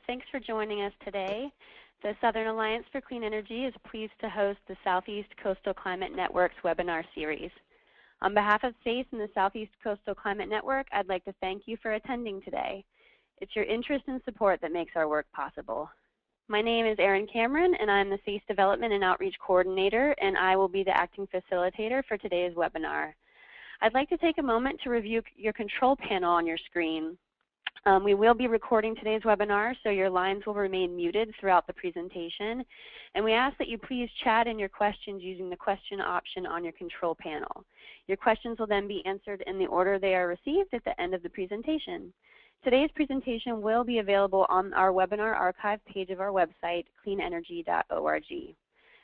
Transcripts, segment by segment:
Thanks for joining us today. The Southern Alliance for Clean Energy is pleased to host the Southeast Coastal Climate Network's webinar series. On behalf of SACE and the Southeast Coastal Climate Network, I'd like to thank you for attending today. It's your interest and support that makes our work possible. My name is Erin Cameron, and I'm the SACE Development and Outreach Coordinator, and I will be the acting facilitator for today's webinar. I'd like to take a moment to review your control panel on your screen. We will be recording today's webinar, so your lines will remain muted throughout the presentation. And we ask that you please chat in your questions using the question option on your control panel. Your questions will then be answered in the order they are received at the end of the presentation. Today's presentation will be available on our webinar archive page of our website, cleanenergy.org.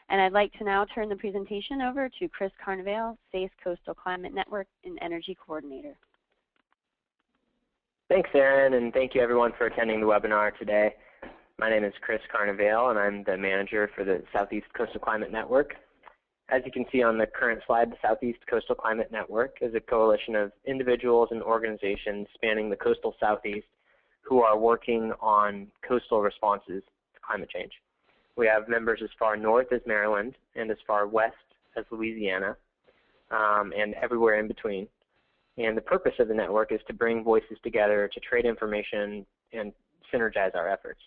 And I'd like to now turn the presentation over to Chris Carnevale, SACE Coastal Climate Network and Energy Coordinator. Thanks, Erin, and thank you everyone for attending the webinar today. My name is Chris Carnevale, and I'm the manager for the Southeast Coastal Climate Network. As you can see on the current slide, the Southeast Coastal Climate Network is a coalition of individuals and organizations spanning the coastal Southeast who are working on coastal responses to climate change. We have members as far north as Maryland and as far west as Louisiana, and everywhere in between. And the purpose of the network is to bring voices together to trade information and synergize our efforts.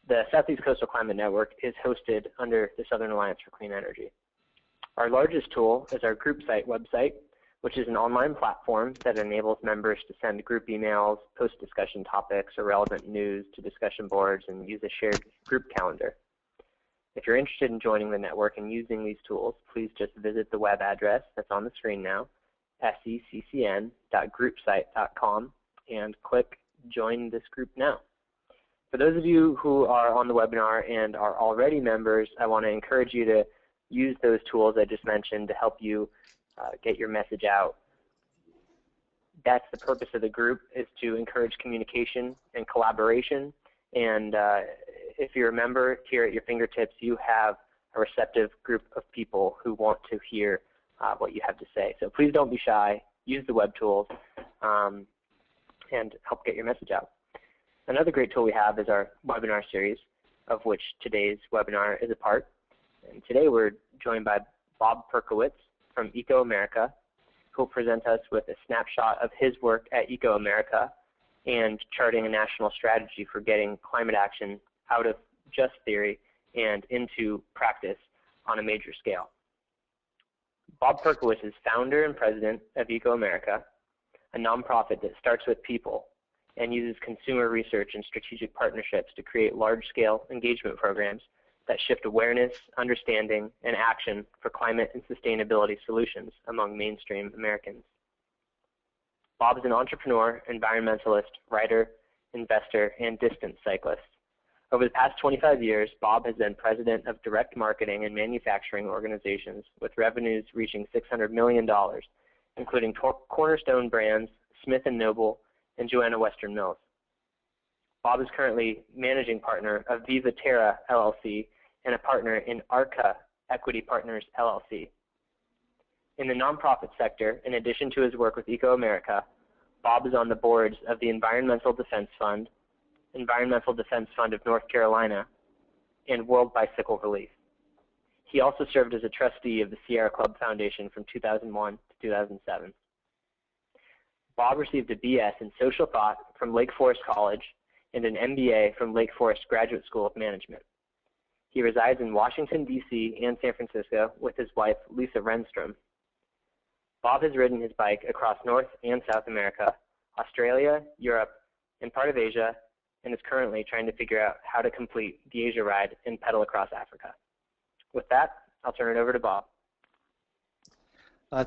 The Southeast Coastal Climate Network is hosted under the Southern Alliance for Clean Energy. Our largest tool is our group site website, which is an online platform that enables members to send group emails, post discussion topics or relevant news to discussion boards, and use a shared group calendar. If you're interested in joining the network and using these tools, please just visit the web address that's on the screen now, seccn.groupsite.com, and click Join this group now. For those of you who are on the webinar and are already members, I want to encourage you to use those tools I just mentioned to help you get your message out. That's the purpose of the group, is to encourage communication and collaboration. And if you're a member here at your fingertips, you have a receptive group of people who want to hear what you have to say. So please don't be shy. Use the web tools and help get your message out. Another great tool we have is our webinar series, of which today's webinar is a part. And today we're joined by Bob Berkowitz from Eco America, who will present us with a snapshot of his work at Eco America and charting a national strategy for getting climate action out of just theory and into practice on a major scale. Bob Berkowitz is founder and president of Eco America, a nonprofit that starts with people and uses consumer research and strategic partnerships to create large-scale engagement programs that shift awareness, understanding, and action for climate and sustainability solutions among mainstream Americans. Bob is an entrepreneur, environmentalist, writer, investor, and distance cyclist. Over the past 25 years, Bob has been president of direct marketing and manufacturing organizations with revenues reaching $600 million, including cornerstone brands Smith & Noble and Joanna Western Mills. Bob is currently managing partner of Viva Terra LLC and a partner in ARCA Equity Partners LLC. In the nonprofit sector, in addition to his work with Eco America, Bob is on the boards of the Environmental Defense Fund of North Carolina, and World Bicycle Relief. He also served as a trustee of the Sierra Club Foundation from 2001 to 2007. Bob received a BS in Social Thought from Lake Forest College and an MBA from Lake Forest Graduate School of Management. He resides in Washington, D.C. and San Francisco with his wife, Lisa Renstrom. Bob has ridden his bike across North and South America, Australia, Europe, and part of Asia, and is currently trying to figure out how to complete the Asia ride and pedal across Africa. With that, I'll turn it over to Bob.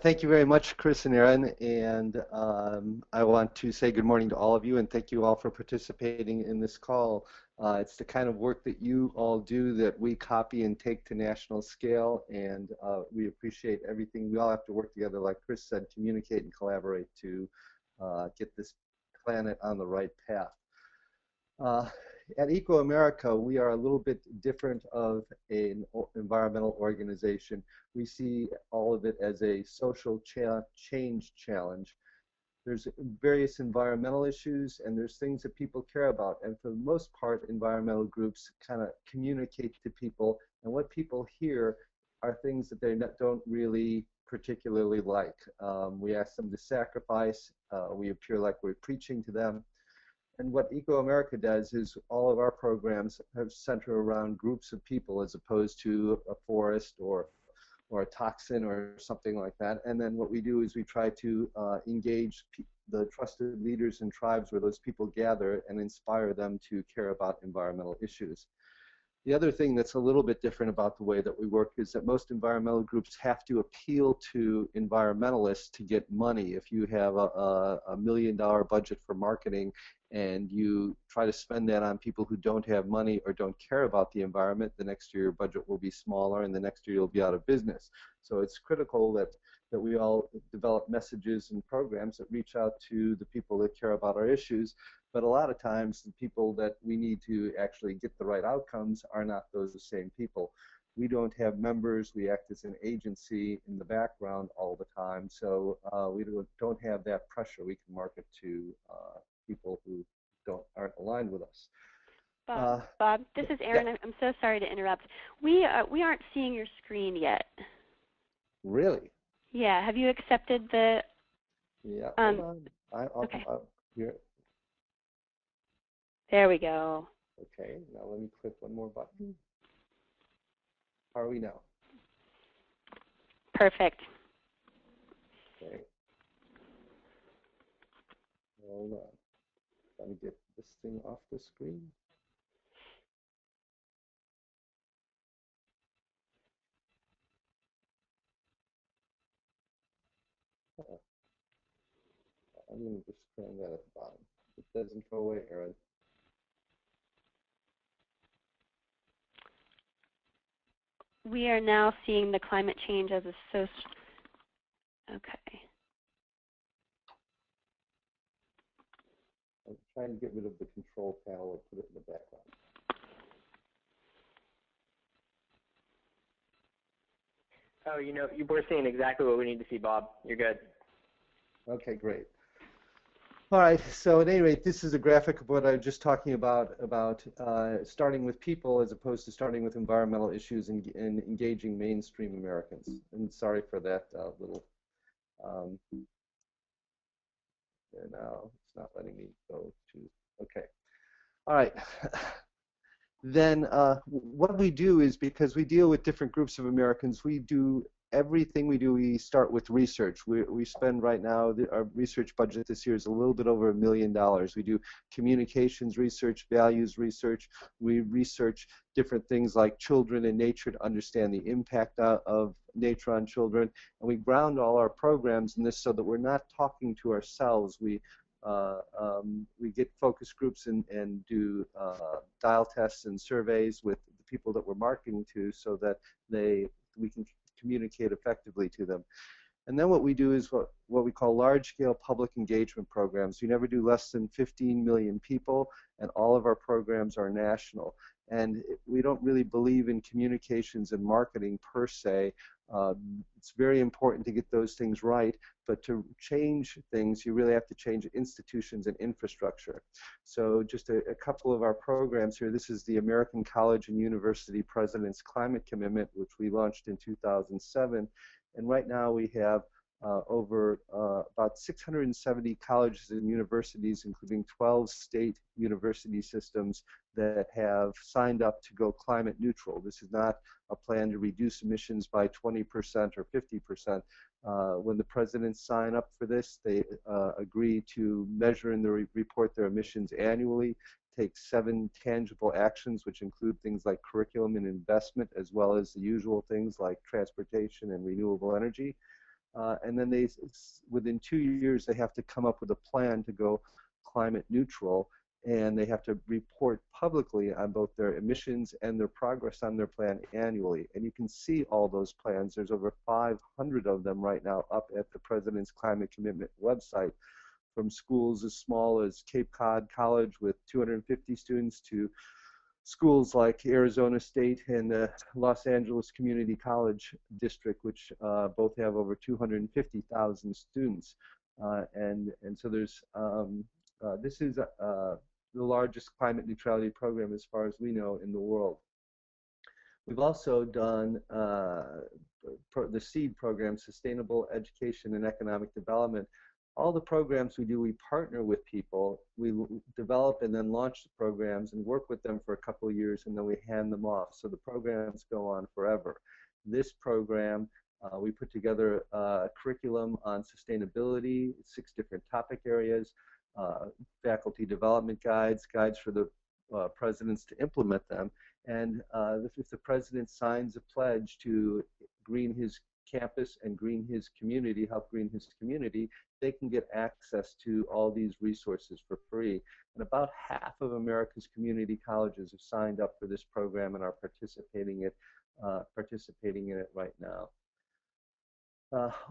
Thank you very much, Chris and Erin, and I want to say good morning to all of you and thank you all for participating in this call. It's the kind of work that you all do that we copy and take to national scale, and we appreciate everything. We all have to work together, like Chris said, communicate and collaborate to get this planet on the right path. At Eco America, we are a little bit different of an environmental organization. We see all of it as a social change challenge. there's various environmental issues, and there's things that people care about. And for the most part, environmental groups kind of communicate to people, and what people hear are things that they don't really particularly like. We ask them to sacrifice. We appear like we're preaching to them. And what Eco America does is all of our programs have centered around groups of people as opposed to a forest or a toxin or something like that. And then what we do is we try to engage the trusted leaders and tribes where those people gather and inspire them to care about environmental issues. The other thing that's a little bit different about the way that we work is that most environmental groups have to appeal to environmentalists to get money. If you have a $1 million budget for marketing and you try to spend that on people who don't have money or don't care about the environment, the next year your budget will be smaller and the next year you'll be out of business. So it's critical that we all develop messages and programs that reach out to the people that care about our issues. But a lot of times the people that we need to actually get the right outcomes are not those same people. We don't have members. We act as an agency in the background all the time. So we don't have that pressure. We can market to people who aren't aligned with us. Bob, this is Erin. Yeah. I'm so sorry to interrupt. We aren't seeing your screen yet. Really? Yeah. Have you accepted the? Yeah. Hold on. Okay. Here. There we go. Okay. Now let me click one more button. How are we now? Perfect. Okay. Hold on. Let me get this thing off the screen. I'm going to just turn that at the bottom. It doesn't go away, Erin. We are now seeing the climate change as a social. Okay. I'm trying to get rid of the control panel and put it in the background. Oh, you know, we're seeing exactly what we need to see, Bob. You're good. Okay, great. All right, so at any rate, this is a graphic of what I was just talking about starting with people as opposed to starting with environmental issues and engaging mainstream Americans. And sorry for that little, and now it's not letting me go to, okay. All right. Then what we do is, because we deal with different groups of Americans, we do everything we do, we start with research. We spend right now, our research budget this year is a little bit over $1 million. We do communications research, values research. We research different things like children and nature to understand the impact of nature on children. And we ground all our programs in this so that we're not talking to ourselves. We get focus groups and do dial tests and surveys with the people that we're marketing to so that we can communicate effectively to them. And then what we do is what we call large-scale public engagement programs. We never do less than 15 million people, and all of our programs are national. And we don't really believe in communications and marketing per se. It's very important to get those things right, but to change things, you really have to change institutions and infrastructure. So just a couple of our programs here. This is the American College and University President's Climate Commitment, which we launched in 2007. And right now we have over about 670 colleges and universities, including 12 state university systems that have signed up to go climate neutral. This is not a plan to reduce emissions by 20% or 50%. When the presidents sign up for this, they agree to measure and report their emissions annually, take 7 tangible actions, which include things like curriculum and investment, as well as the usual things like transportation and renewable energy. And then within 2 years, they have to come up with a plan to go climate neutral, and they have to report publicly on both their emissions and their progress on their plan annually. And you can see all those plans. There's over 500 of them right now up at the President's Climate Commitment website, from schools as small as Cape Cod College with 250 students to schools like Arizona State and the Los Angeles Community College District, which both have over 250,000 students. And so there's this is the largest climate neutrality program, as far as we know, in the world. We've also done the SEED program, Sustainable Education and Economic Development. All the programs we do, we partner with people. We develop and then launch the programs and work with them for a couple of years, and then we hand them off. So the programs go on forever. This program, we put together a curriculum on sustainability, 6 different topic areas, faculty development guides, guides for the presidents to implement them. And if the president signs a pledge to green his campus and green his community, help green his community, they can get access to all these resources for free. And about half of America's community colleges have signed up for this program and are participating in it right now.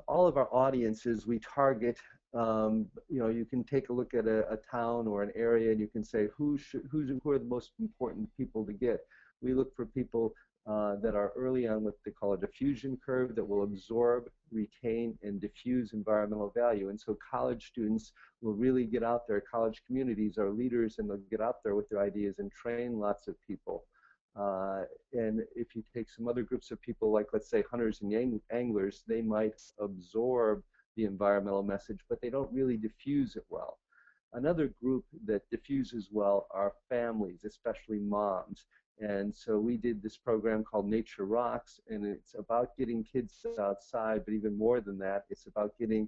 All of our audiences we target, you can take a look at a town or an area and you can say who are the most important people to get. We look for people that are early on what they call a diffusion curve, that will absorb, retain, and diffuse environmental value. And so college students will really get out there. College communities are leaders, and they'll get out there with their ideas and train lots of people. And if you take some other groups of people, like let's say hunters and anglers, they might absorb the environmental message, but they don't really diffuse it well. Another group that diffuses well are families, especially moms. And so we did this program called Nature Rocks, and it's about getting kids outside, but even more than that, it's about getting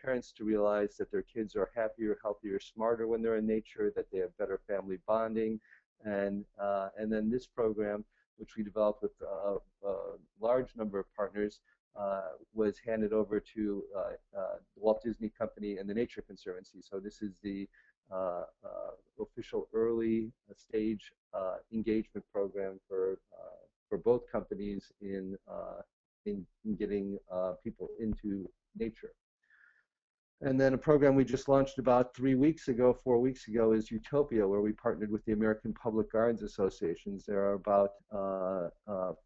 parents to realize that their kids are happier, healthier, smarter when they're in nature, that they have better family bonding. And then this program, which we developed with a large number of partners, was handed over to the Walt Disney Company and the Nature Conservancy. So this is the official early stage engagement program for both companies in getting people into nature. And then a program we just launched about 4 weeks ago is Utopia, where we partnered with the American Public Gardens Associations. There are about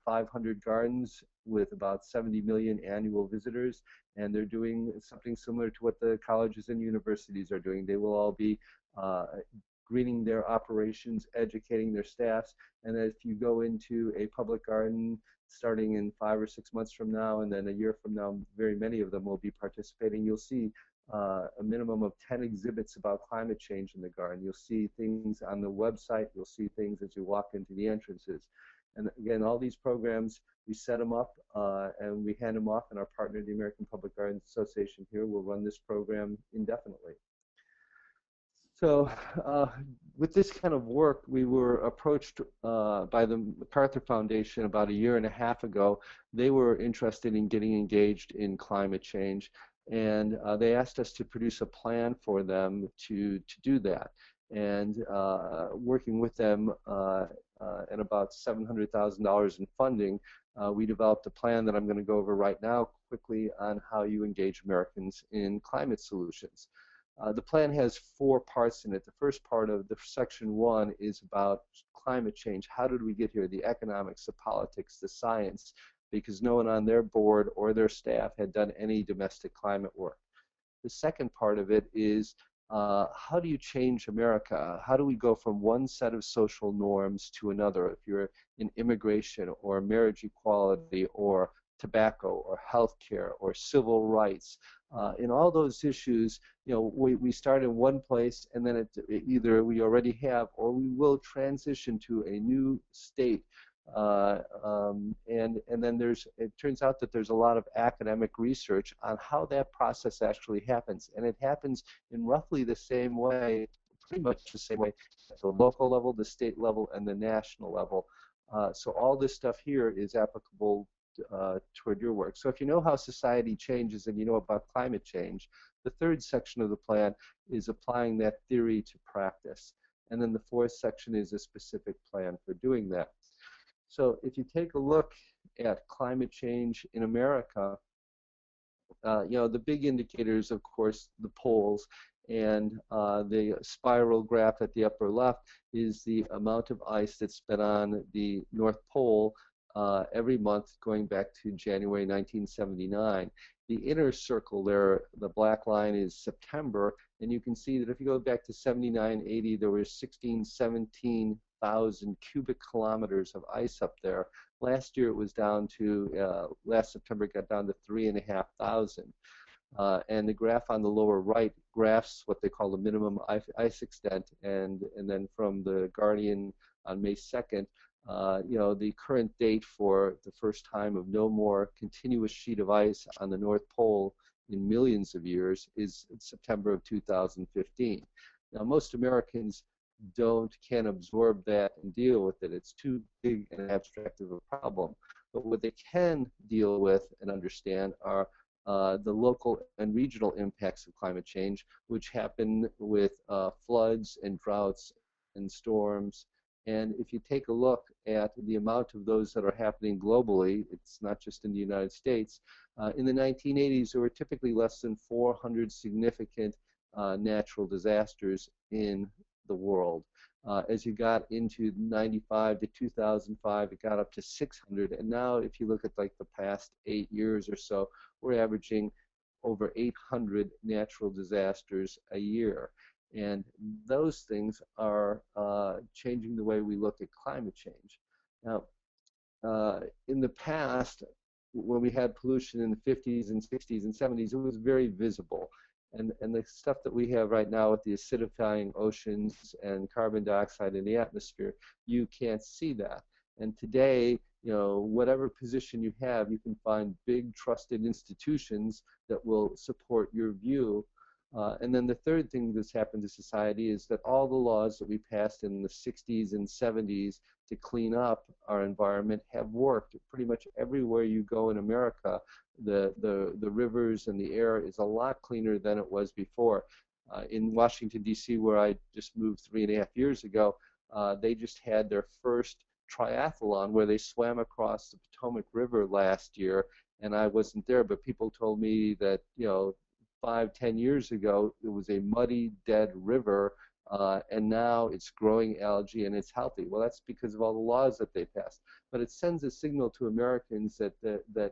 500 gardens with about 70 million annual visitors, and they're doing something similar to what the colleges and universities are doing. They will all be greening their operations, educating their staffs, and if you go into a public garden starting in 5 or 6 months from now, and then a year from now, very many of them will be participating, you'll see a minimum of 10 exhibits about climate change in the garden. You'll see things on the website. You'll see things as you walk into the entrances. And again, all these programs, we set them up and we hand them off, and our partner, the American Public Gardens Association here, will run this program indefinitely. So with this kind of work, we were approached by the MacArthur Foundation about 1.5 years ago. They were interested in getting engaged in climate change, and they asked us to produce a plan for them to do that. And working with them and about $700,000 in funding, we developed a plan that I'm going to go over right now quickly on how you engage Americans in climate solutions. The plan has 4 parts in it. The first part of the section 1 is about climate change. How did we get here? The economics, the politics, the science, because no one on their board or their staff had done any domestic climate work. The second part of it is how do you change America? How do we go from one set of social norms to another? If you're in immigration or marriage equality or tobacco or healthcare or civil rights, in all those issues, we start in one place, and then either we already have or we will transition to a new state. And then it turns out that there's a lot of academic research on how that process actually happens, and it happens in roughly the same way, pretty much the same way, at the local level, the state level, and the national level. So all this stuff here is applicable toward your work. So if you know how society changes and you know about climate change, the third section of the plan is applying that theory to practice. And then the fourth section is a specific plan for doing that. So if you take a look at climate change in America, the big indicators, of course, the poles, and the spiral graph at the upper left is the amount of ice that's been on the North Pole every month going back to January 1979. The inner circle there, the black line, is September, and you can see that if you go back to 79, 80, there were 16, 17,000 cubic kilometers of ice up there. Last year it was down to, last September it got down to 3,500. And the graph on the lower right graphs what they call the minimum ice extent, and then from the Guardian on May 2nd, you know, the current date for the first time of no more continuous sheet of ice on the North Pole in millions of years is September of 2015. Now, most Americans can't absorb that and deal with it. It's too big and abstract of a problem. But what they can deal with and understand are the local and regional impacts of climate change, which happen with floods and droughts and storms. And if you take a look at the amount of those that are happening globally, it's not just in the United States. In the 1980s, there were typically less than 400 significant natural disasters in the world. As you got into 95 to 2005, it got up to 600. And now, if you look at like the past 8 years or so, we're averaging over 800 natural disasters a year. And those things are changing the way we look at climate change. Now, in the past, when we had pollution in the 50s and 60s and 70s, it was very visible. And the stuff that we have right now with the acidifying oceans and carbon dioxide in the atmosphere, you can't see that. And today, you know, whatever position you have, you can find big trusted institutions that will support your view. And then the third thing that's happened to society is that all the laws that we passed in the 60s and 70s to clean up our environment have worked. Pretty much everywhere you go in America, the rivers and the air is a lot cleaner than it was before. In Washington, D.C., where I just moved 3.5 years ago, they just had their first triathlon where they swam across the Potomac River last year, and I wasn't there, but people told me that, you know, 5-10 years ago, it was a muddy, dead river, and now it's growing algae and it's healthy. Well, that's because of all the laws that they passed. But it sends a signal to Americans that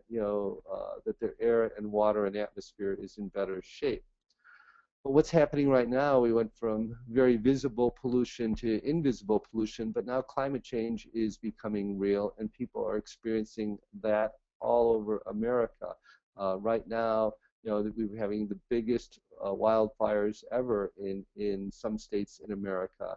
you know, that their air and water and atmosphere is in better shape. But what's happening right now, we went from very visible pollution to invisible pollution, but now climate change is becoming real, and people are experiencing that all over America. Right now, you know, that we were having the biggest wildfires ever in some states in America.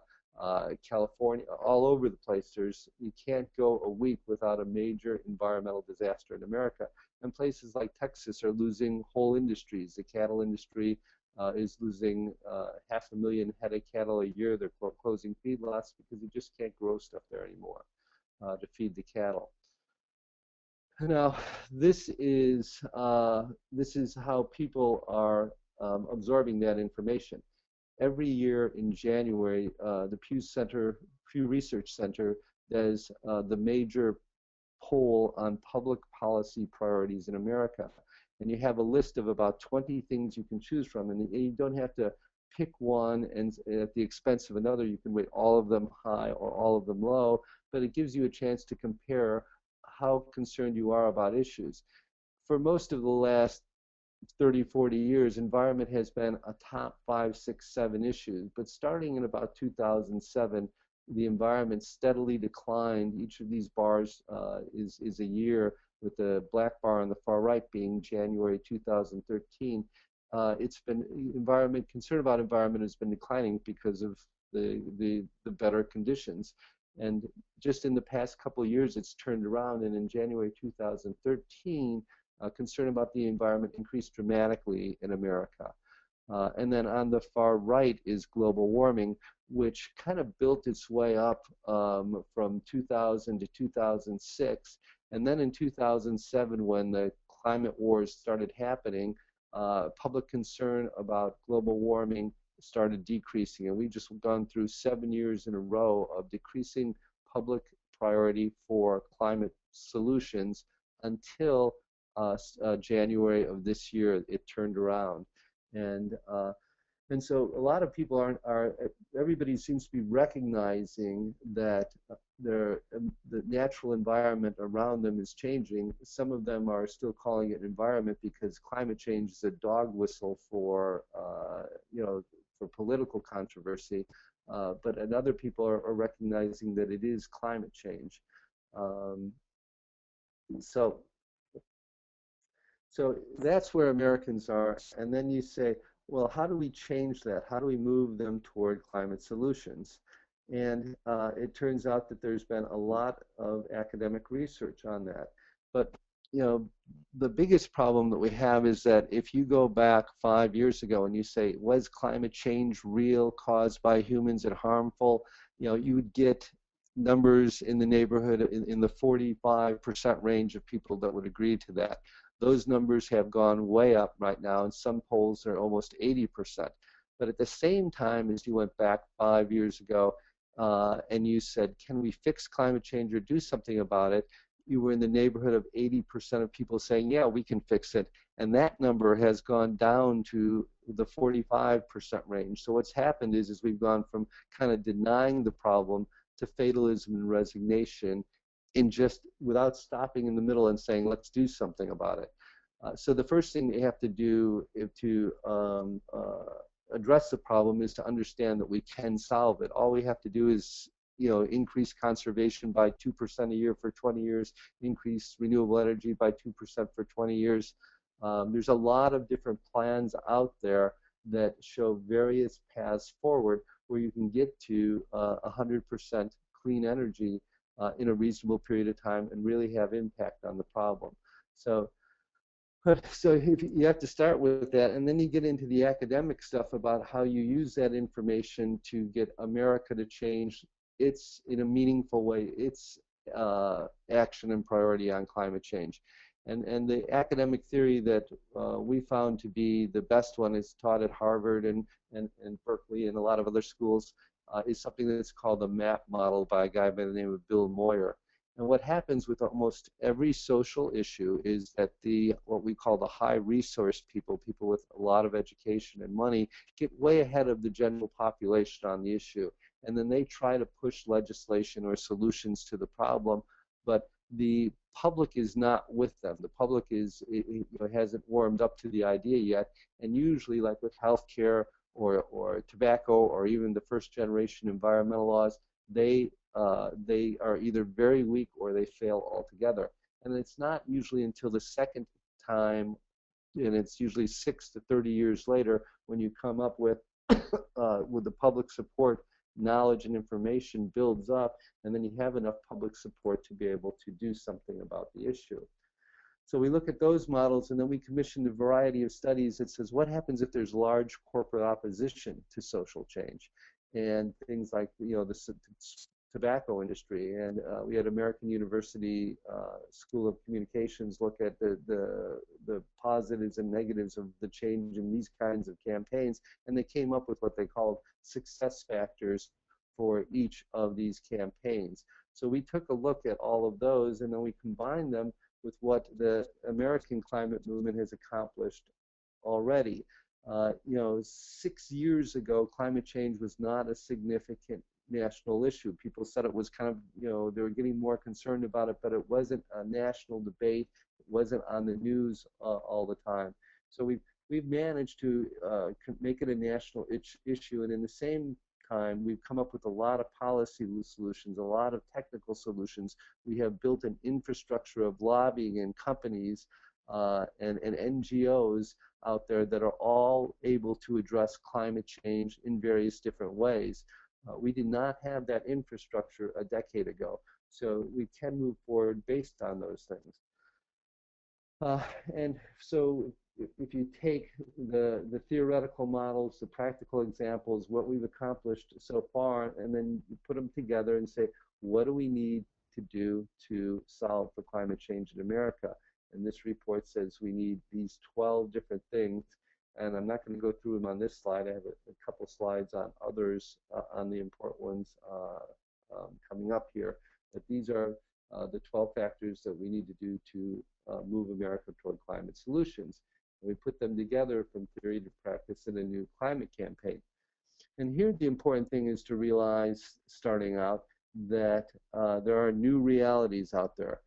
California, all over the place. You can't go a week without a major environmental disaster in America. And places like Texas are losing whole industries. The cattle industry is losing 500,000 head of cattle a year. They're closing feedlots because you just can't grow stuff there anymore to feed the cattle. Now, this is how people are absorbing that information. Every year in January, the Pew Research Center does the major poll on public policy priorities in America. And you have a list of about 20 things you can choose from, and you don't have to pick one and at the expense of another. You can rate all of them high or all of them low, but it gives you a chance to compare how concerned you are about issues. For most of the last 30, 40 years, environment has been a top 5, 6, 7 issues. But starting in about 2007, the environment steadily declined. Each of these bars is a year, with the black bar on the far right being January 2013. It's been concern about environment has been declining because of the better conditions. And just in the past couple of years, it's turned around, and in January 2013, concern about the environment increased dramatically in America. And then on the far right is global warming, which kind of built its way up from 2000 to 2006. And then in 2007, when the climate wars started happening, public concern about global warming started decreasing. And we've just gone through 7 years in a row of decreasing public priority for climate solutions until January of this year. It turned around. And And so a lot of people everybody seems to be recognizing that the natural environment around them is changing. Some of them are still calling it environment because climate change is a dog whistle for, for political controversy. But other people are recognizing that it is climate change. Um, so that's where Americans are. And then you say, well, how do we change that? How do we move them toward climate solutions? And it turns out that there's been a lot of academic research on that. But the biggest problem that we have is that if you go back 5 years ago and you say, was climate change real, caused by humans and harmful, you would get numbers in the neighborhood in the 45% range of people that would agree to that. Those numbers have gone way up right now, and some polls are almost 80%. But at the same time, as you went back 5 years ago and you said, can we fix climate change or do something about it, you were in the neighborhood of 80% of people saying, yeah, we can fix it. And that number has gone down to the 45% range. So what's happened is we've gone from kind of denying the problem to fatalism and resignation, in just without stopping in the middle and saying, let's do something about it. So the first thing you have to do to address the problem is to understand that we can solve it. All we have to do is increase conservation by 2% a year for 20 years, increase renewable energy by 2% for 20 years. There's a lot of different plans out there that show various paths forward where you can get to 100% clean energy in a reasonable period of time and really have impact on the problem. So you have to start with that, and then you get into the academic stuff about how you use that information to get America to change in a meaningful way, its action and priority on climate change. And the academic theory that we found to be the best one is taught at Harvard and Berkeley and a lot of other schools is something that's called the MAP model by a guy by the name of Bill Moyer. And what happens with almost every social issue is that what we call the high resource people with a lot of education and money, get way ahead of the general population on the issue. And then they try to push legislation or solutions to the problem, but the public is not with them. The public hasn't warmed up to the idea yet. And usually, like with healthcare or tobacco or even the first generation environmental laws, they are either very weak or they fail altogether. And it's not usually until the second time, and it's usually 6 to 30 years later, when you come up with the public support, knowledge and information builds up, and then you have enough public support to be able to do something about the issue. So we look at those models, and then we commissioned a variety of studies that says, what happens if there's large corporate opposition to social change? And things like, the tobacco industry. And we had American University School of Communications look at the positives and negatives of the change in these kinds of campaigns, and they came up with what they called success factors for each of these campaigns. So we took a look at all of those, and then we combined them with what the American climate movement has accomplished already. 6 years ago, climate change was not a significant national issue. People said it was kind of, they were getting more concerned about it, but it wasn't a national debate. It wasn't on the news all the time. So we've managed to make it a national issue, and in the same time, we've come up with a lot of policy solutions, a lot of technical solutions. We have built an infrastructure of lobbying and companies and NGOs out there that are all able to address climate change in various different ways. We did not have that infrastructure a decade ago, so we can move forward based on those things. And so if you take the theoretical models, the practical examples, what we've accomplished so far, and then you put them together and say, what do we need to do to solve for climate change in America? And this report says we need these 12 different things. And I'm not going to go through them on this slide. I have a couple slides on others, on the important ones coming up here. But these are the 12 factors that we need to do to move America toward climate solutions. And we put them together from theory to practice in a new climate campaign. And here the important thing is to realize, starting out, that there are new realities out there.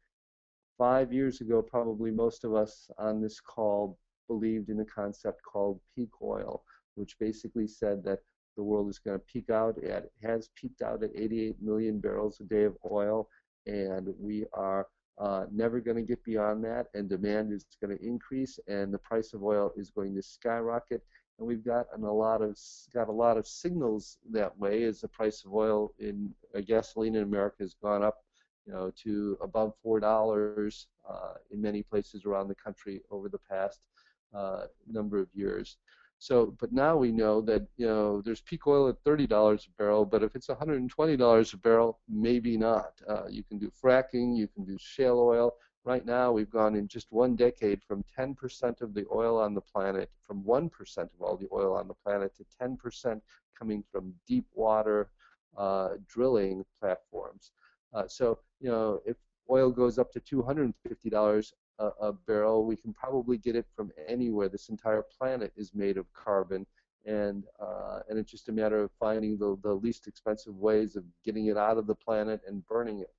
5 years ago, probably most of us on this call believed in a concept called peak oil, which basically said that the world is going to peak out at, has peaked out at 88 million barrels a day of oil, and we are never going to get beyond that, and demand is going to increase, and the price of oil is going to skyrocket. And we've got a lot of signals that way, as the price of oil in gasoline in America has gone up, to above $4 in many places around the country over the past number of years. So, but now we know that there's peak oil at $30 a barrel, but if it's $120 a barrel, maybe not. You can do fracking, you can do shale oil. Right now, we've gone in just one decade from 10% of the oil on the planet, from 1% of all the oil on the planet, to 10% coming from deep water drilling platforms. So, if oil goes up to $250 a barrel, we can probably get it from anywhere. This entire planet is made of carbon, and it's just a matter of finding the least expensive ways of getting it out of the planet and burning it.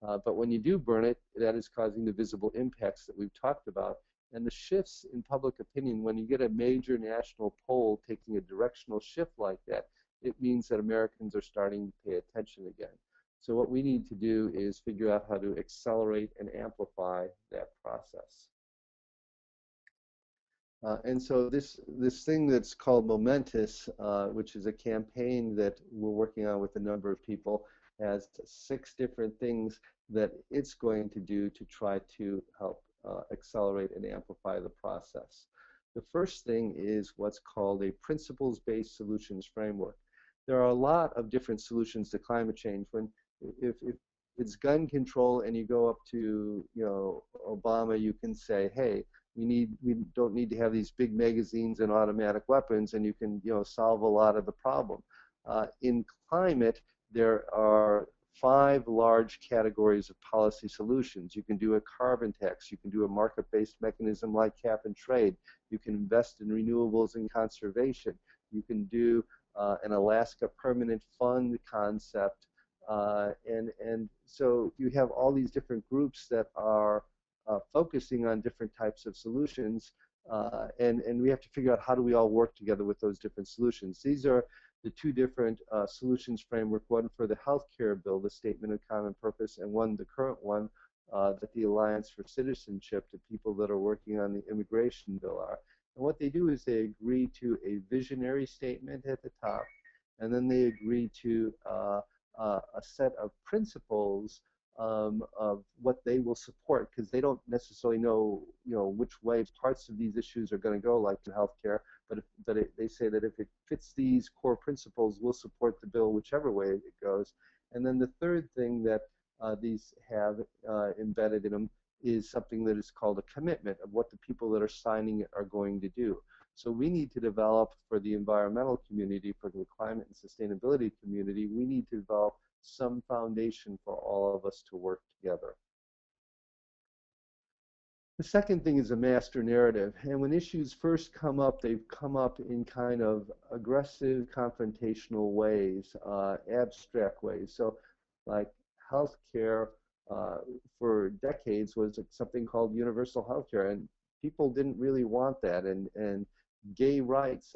But when you do burn it, that is causing the visible impacts that we've talked about. And the shifts in public opinion, when you get a major national poll taking a directional shift like that, it means that Americans are starting to pay attention again. So what we need to do is figure out how to accelerate and amplify that process. And so this thing that's called Momentous, which is a campaign that we're working on with a number of people, has 6 different things that it's going to do to try to help accelerate and amplify the process. The first thing is what's called a principles-based solutions framework. There are a lot of different solutions to climate change. If it's gun control and you go up to Obama, you can say, hey, we don't need to have these big magazines and automatic weapons, and you can solve a lot of the problem. In climate, there are 5 large categories of policy solutions. You can do a carbon tax. You can do a market-based mechanism like cap and trade. You can invest in renewables and conservation. You can do an Alaska permanent fund concept. And so you have all these different groups that are focusing on different types of solutions, and we have to figure out how do we all work together with those different solutions. These are the 2 different solutions framework, one for the healthcare bill, the Statement of Common Purpose, and one, the current one, that the Alliance for Citizenship, to people that are working on the immigration bill are. And what they do is they agree to a visionary statement at the top, and then they agree to a set of principles of what they will support, because they don't necessarily know, which way parts of these issues are going to go, like in healthcare. But they say that if it fits these core principles, we'll support the bill whichever way it goes. And then the third thing that these have embedded in them is something that is called a commitment of what the people that are signing it are going to do. So we need to develop, for the environmental community, for the climate and sustainability community, we need to develop some foundation for all of us to work together. The second thing is a master narrative. And when issues first come up, they've come up in kind of aggressive, confrontational ways, abstract ways. So like healthcare for decades was something called universal healthcare, and people didn't really want that. And gay rights,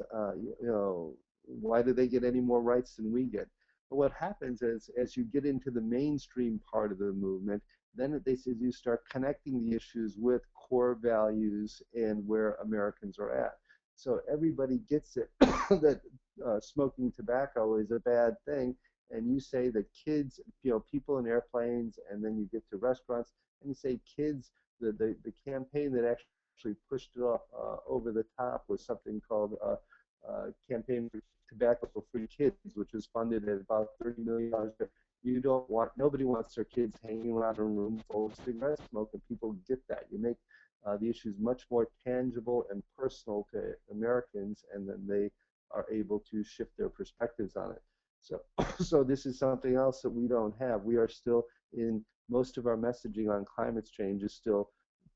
why do they get any more rights than we get? But what happens is, as you get into the mainstream part of the movement, then they say you start connecting the issues with core values and where Americans are at. So everybody gets it that smoking tobacco is a bad thing, and you say that kids, people in airplanes, and then you get to restaurants, and you say kids. The campaign that actually pushed it off over the top was something called Campaign for Tobacco for Free Kids, which was funded at about $30 million. Nobody wants their kids hanging around a room full of cigarette smoke, and people get that. You make the issues much more tangible and personal to Americans, and then they are able to shift their perspectives on it. So this is something else that we don't have. We are still in, most of our messaging on climate change is still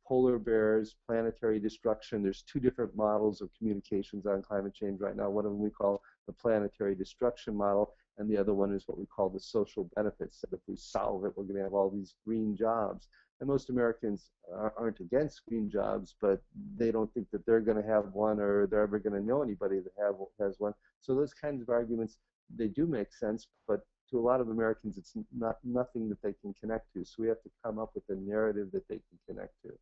polar bears, planetary destruction. There's two different models of communications on climate change right now. One of them we call the planetary destruction model, and the other one is what we call the social benefits, that if we solve it, we're going to have all these green jobs. And most Americans aren't against green jobs, but they don't think that they're going to have one, or they're ever going to know anybody that has one. So those kinds of arguments, they do make sense, but to a lot of Americans, it's nothing that they can connect to. So we have to come up with a narrative that they can connect to.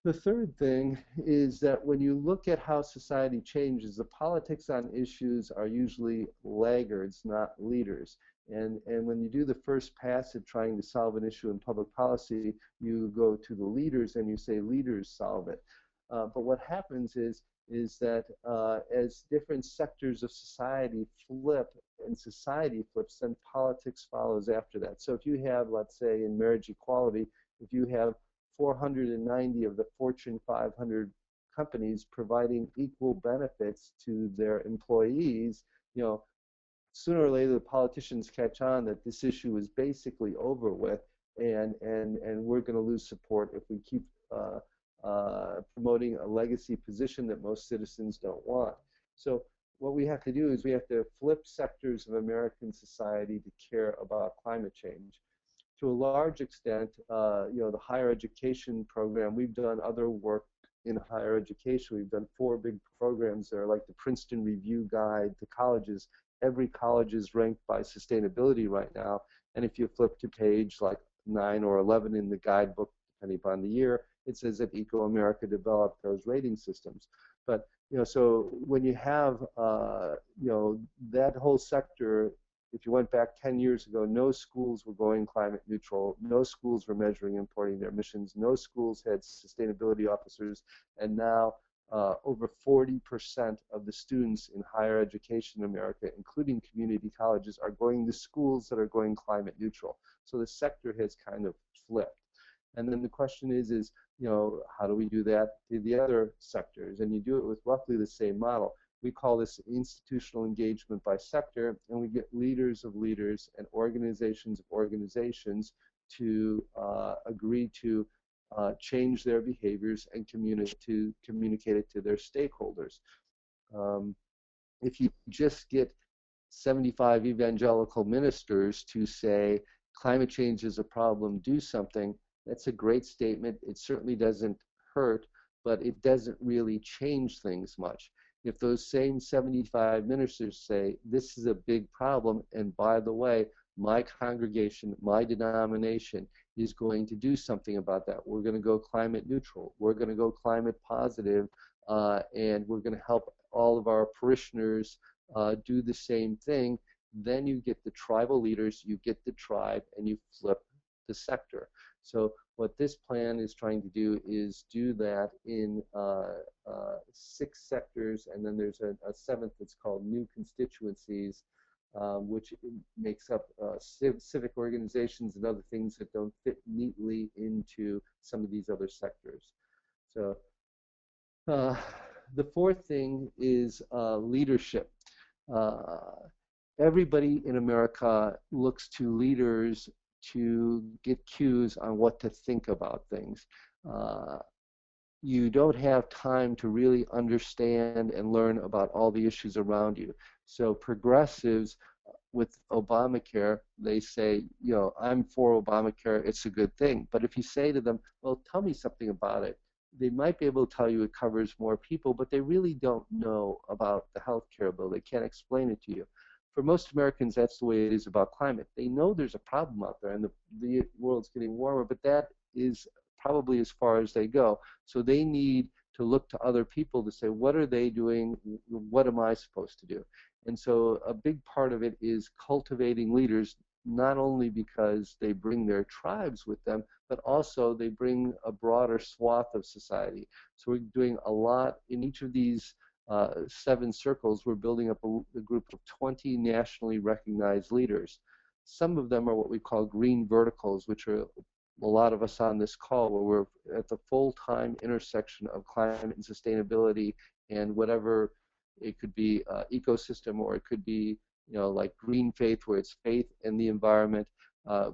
The third thing is that when you look at how society changes, the politics on issues are usually laggards, not leaders. And when you do the first pass at trying to solve an issue in public policy, you go to the leaders and you say, leaders solve it. But what happens is that as different sectors of society flip and society flips, then politics follows after that. So if you have, let's say, in marriage equality, if you have 490 of the Fortune 500 companies providing equal benefits to their employees, you know, sooner or later the politicians catch on that this issue is basically over with, and we're going to lose support if we keep promoting a legacy position that most citizens don't want. So what we have to do is we have to flip sectors of American society to care about climate change. To a large extent, you know, the higher education program, we've done other work in higher education. We've done 4 big programs that are like the Princeton Review Guide to colleges. Every college is ranked by sustainability right now, and if you flip to page like 9 or 11 in the guidebook, depending upon the year, it says that Eco-America developed those rating systems. But you know, so when you have you know, that whole sector, if you went back 10 years ago, no schools were going climate neutral, no schools were measuring and reporting their emissions, no schools had sustainability officers, and now over 40% of the students in higher education in America, including community colleges, are going to schools that are going climate neutral. So the sector has kind of flipped. And then the question is, you know, how do we do that to the other sectors? And you do it with roughly the same model. We call this institutional engagement by sector, and we get leaders of leaders and organizations of organizations to agree to change their behaviors and communicate it to their stakeholders. If you just get 75 evangelical ministers to say climate change is a problem, do something, that's a great statement. It certainly doesn't hurt, but it doesn't really change things much. If those same 75 ministers say, this is a big problem, and by the way, my congregation, my denomination is going to do something about that. We're going to go climate neutral. We're going to go climate positive, and we're going to help all of our parishioners do the same thing. Then you get the tribal leaders, you get the tribe, and you flip the sector. So what this plan is trying to do is do that in 6 sectors, and then there's a 7th that's called new constituencies, which makes up civic organizations and other things that don't fit neatly into some of these other sectors. So the 4th thing is leadership. Everybody in America looks to leaders to get cues on what to think about things. You don't have time to really understand and learn about all the issues around you. So progressives with Obamacare, they say, you know, I'm for Obamacare, it's a good thing. But if you say to them, well, tell me something about it, they might be able to tell you it covers more people, but they really don't know about the health care bill. They can't explain it to you. For most Americans, that's the way it is about climate. They know there's a problem out there and the world's getting warmer, but that is probably as far as they go. So they need to look to other people to say, what are they doing? What am I supposed to do? And so a big part of it is cultivating leaders, not only because they bring their tribes with them, but also they bring a broader swath of society. So we're doing a lot in each of these 7 circles. We're building up a group of 20 nationally recognized leaders. Some of them are what we call green verticals, which are a lot of us on this call, where we're at the full-time intersection of climate and sustainability and whatever. It could be ecosystem, or it could be, you know, like green faith, where it's faith in the environment.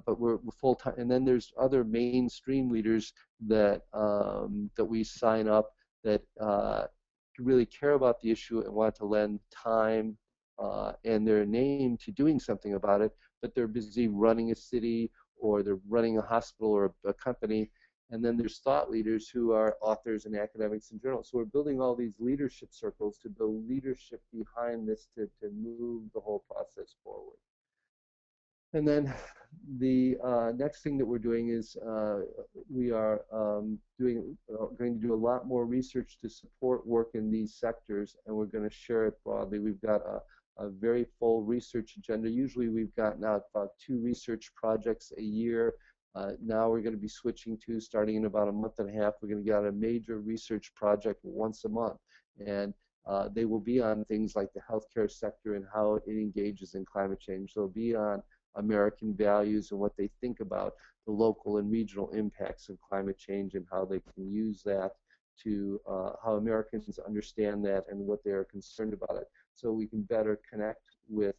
but we're full-time. And then there's other mainstream leaders that, that we sign up that really care about the issue and want to lend time and their name to doing something about it, but they're busy running a city or they're running a hospital or a company. And then there's thought leaders who are authors and academics and journals. So we're building all these leadership circles to build leadership behind this to move the whole process forward. And then the next thing that we're doing is we are going to do a lot more research to support work in these sectors, and we're going to share it broadly. We've got a very full research agenda. Usually we've gotten out about 2 research projects a year. Now we're going to be switching to, starting in about a month and a half, we're going to get out a major research project once a month. And they will be on things like the healthcare sector and how it engages in climate change. They'll be on American values and what they think about the local and regional impacts of climate change and how they can use that to how Americans understand that and what they are concerned about it, so we can better connect with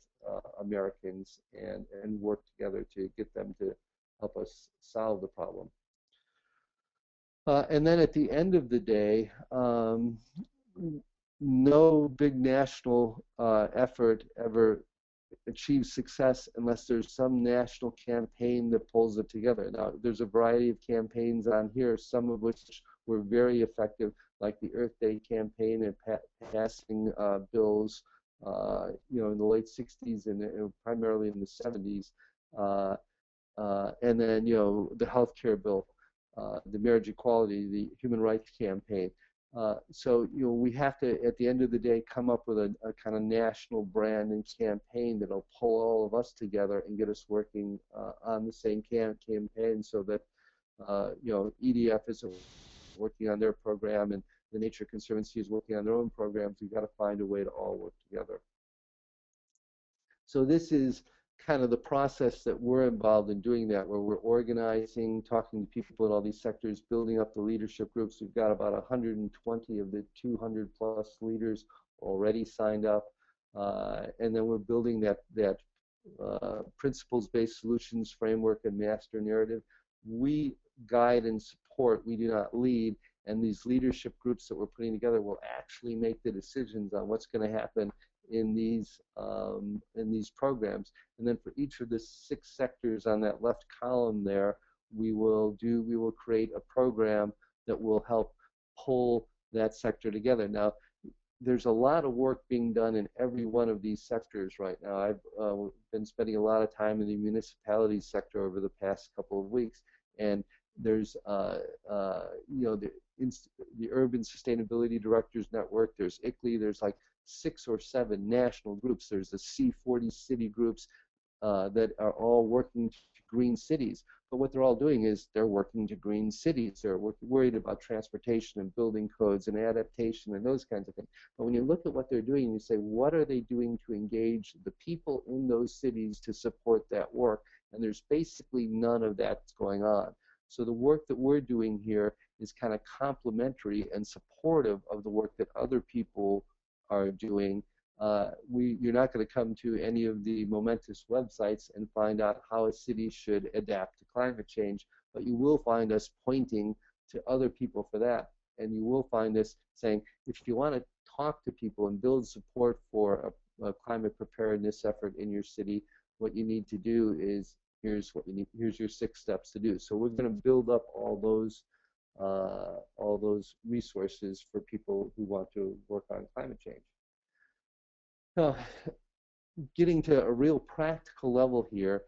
Americans and work together to get them to help us solve the problem. And then at the end of the day, no big national effort ever achieves success unless there's some national campaign that pulls it together. Now, there's a variety of campaigns on here, some of which were very effective, like the Earth Day campaign and passing bills, you know, in the late 60s and primarily in the 70s. And then, you know, the healthcare bill, the marriage equality, the human rights campaign. So, you know, we have to, at the end of the day, come up with a kind of national brand and campaign that'll pull all of us together and get us working on the same campaign, so that, you know, EDF is working on their program and the Nature Conservancy is working on their own programs. We've got to find a way to all work together. So this is kind of the process that we're involved in doing that, where we're organizing, talking to people in all these sectors, building up the leadership groups. We've got about 120 of the 200 plus leaders already signed up, and then we're building that principles-based solutions framework and master narrative. We guide and support, we do not lead, and these leadership groups that we're putting together will actually make the decisions on what's going to happen in these programs. And then for each of the 6 sectors on that left column there, we will create a program that will help pull that sector together. Now, there's a lot of work being done in every one of these sectors right now. I've been spending a lot of time in the municipality sector over the past couple of weeks, and there's you know, the Urban Sustainability Directors Network, there's ICLEI, there's like 6 or 7 national groups. There's the C40 city groups that are all working to green cities. But what they're all doing is they're working to green cities. They're worried about transportation and building codes and adaptation and those kinds of things. But when you look at what they're doing, you say, what are they doing to engage the people in those cities to support that work? And there's basically none of that going on. So the work that we're doing here is kind of complementary and supportive of the work that other people are doing. You're not going to come to any of the momentous websites and find out how a city should adapt to climate change, but you will find us pointing to other people for that. And you will find us saying, if you want to talk to people and build support for a climate preparedness effort in your city, what you need to do is, here's your 6 steps to do. So we're going to build up all those resources for people who want to work on climate change. Now, getting to a real practical level here,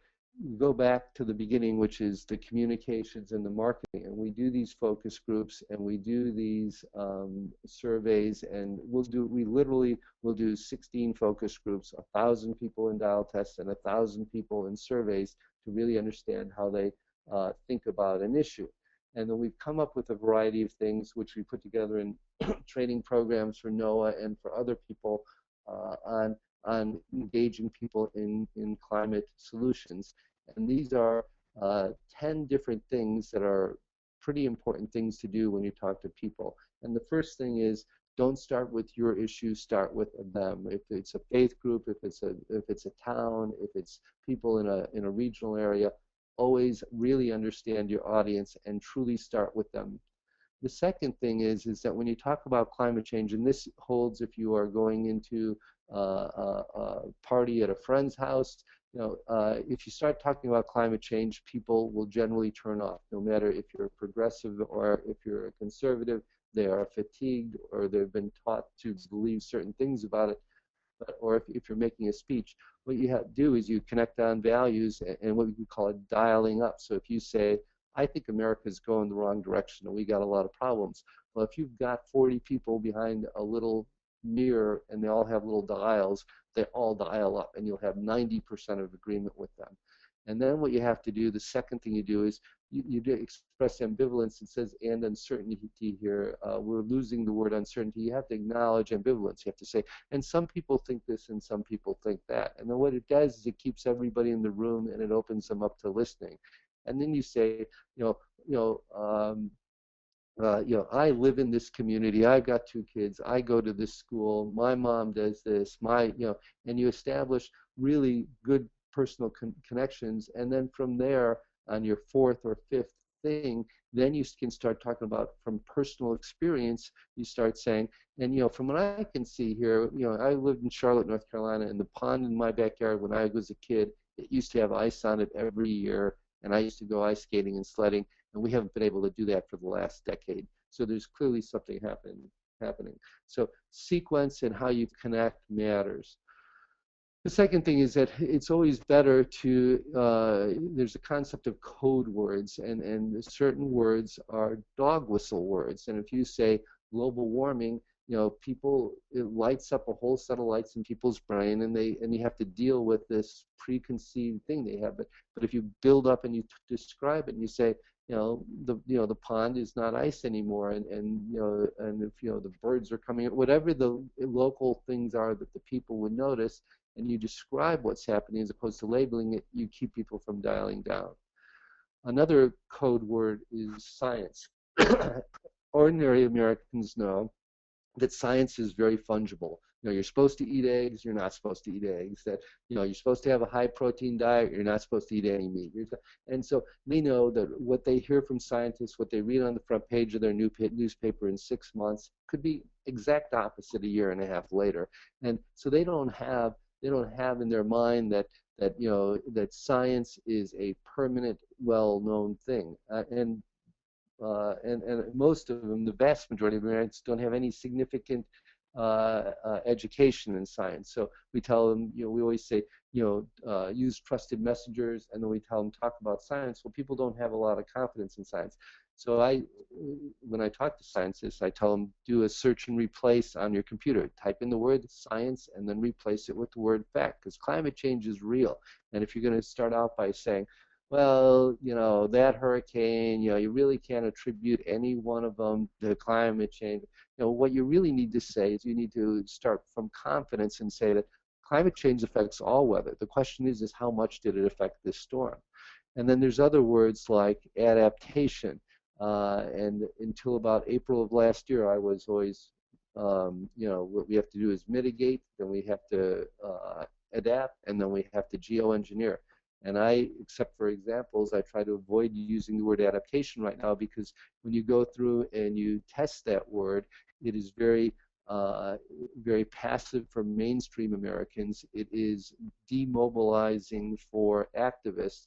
go back to the beginning, which is the communications and the marketing. And we do these focus groups and we do these surveys, and we literally will do 16 focus groups, 1,000 people in dial tests and 1,000 people in surveys to really understand how they think about an issue. And then we've come up with a variety of things which we put together in training programs for NOAA and for other people on engaging people in climate solutions. And these are 10 different things that are pretty important things to do when you talk to people. And the first thing is, don't start with your issue, start with them. If it's a faith group, if it's a town, if it's people in a regional area, always really understand your audience and truly start with them. The second thing is that when you talk about climate change, and this holds if you are going into a party at a friend's house, if you start talking about climate change, people will generally turn off, no matter if you're a progressive or if you're a conservative. They are fatigued, or they've been taught to believe certain things about it. Or if you're making a speech, what you have to do is you connect on values and what we call it dialing up. So if you say, I think America's going the wrong direction and we got a lot of problems. Well, if you've got 40 people behind a little mirror and they all have little dials, they all dial up and you'll have 90% of agreement with them. And then what you have to do, the second thing you do is you do express ambivalence. It says and uncertainty here. We're losing the word uncertainty. You have to acknowledge ambivalence. You have to say, and some people think this and some people think that. And then what it does is it keeps everybody in the room and it opens them up to listening. And then you say, I live in this community. I've got 2 kids. I go to this school. My mom does this. And you establish really good personal connections. And then from there, on your 4th or 5th thing, then you can start talking about from personal experience. You start saying, and from what I can see here, I lived in Charlotte, North Carolina, and the pond in my backyard when I was a kid, it used to have ice on it every year. And I used to go ice skating and sledding, and we haven't been able to do that for the last decade. So there's clearly something happening. So sequence and how you connect matters. The second thing is that it's always better to, there's a concept of code words, and certain words are dog whistle words. And if you say global warming, people, it lights up a whole set of lights in people's brain, and you have to deal with this preconceived thing they have. But if you build up and you describe it, and you say, the pond is not ice anymore, and if the birds are coming, whatever the local things are that the people would notice, and you describe what's happening as opposed to labeling it, you keep people from dialing down. Another code word is science. Ordinary Americans know that science is very fungible. You're supposed to eat eggs, you're not supposed to eat eggs. That you're supposed to have a high protein diet, you're not supposed to eat any meat. And so they know that what they hear from scientists, what they read on the front page of their newspaper in 6 months, could be exact opposite a year and a half later. And so they don't have in their mind that science is a permanent, well-known thing. And most of them, the vast majority of Americans, don't have any significant education in science. So we tell them, we always say, use trusted messengers, and then we tell them talk about science. Well, people don't have a lot of confidence in science. So when I talk to scientists, I tell them do a search and replace on your computer. Type in the word science and then replace it with the word fact, because climate change is real. And if you're going to start out by saying, well, that hurricane, you really can't attribute any one of them to climate change. What you really need to say is you need to start from confidence and say that climate change affects all weather. The question is how much did it affect this storm? And then there's other words like adaptation. And until about April of last year, I was always, what we have to do is mitigate, then we have to adapt, and then we have to geoengineer. And except for examples, I try to avoid using the word adaptation right now, because when you go through and you test that word, it is very passive for mainstream Americans. It is demobilizing for activists.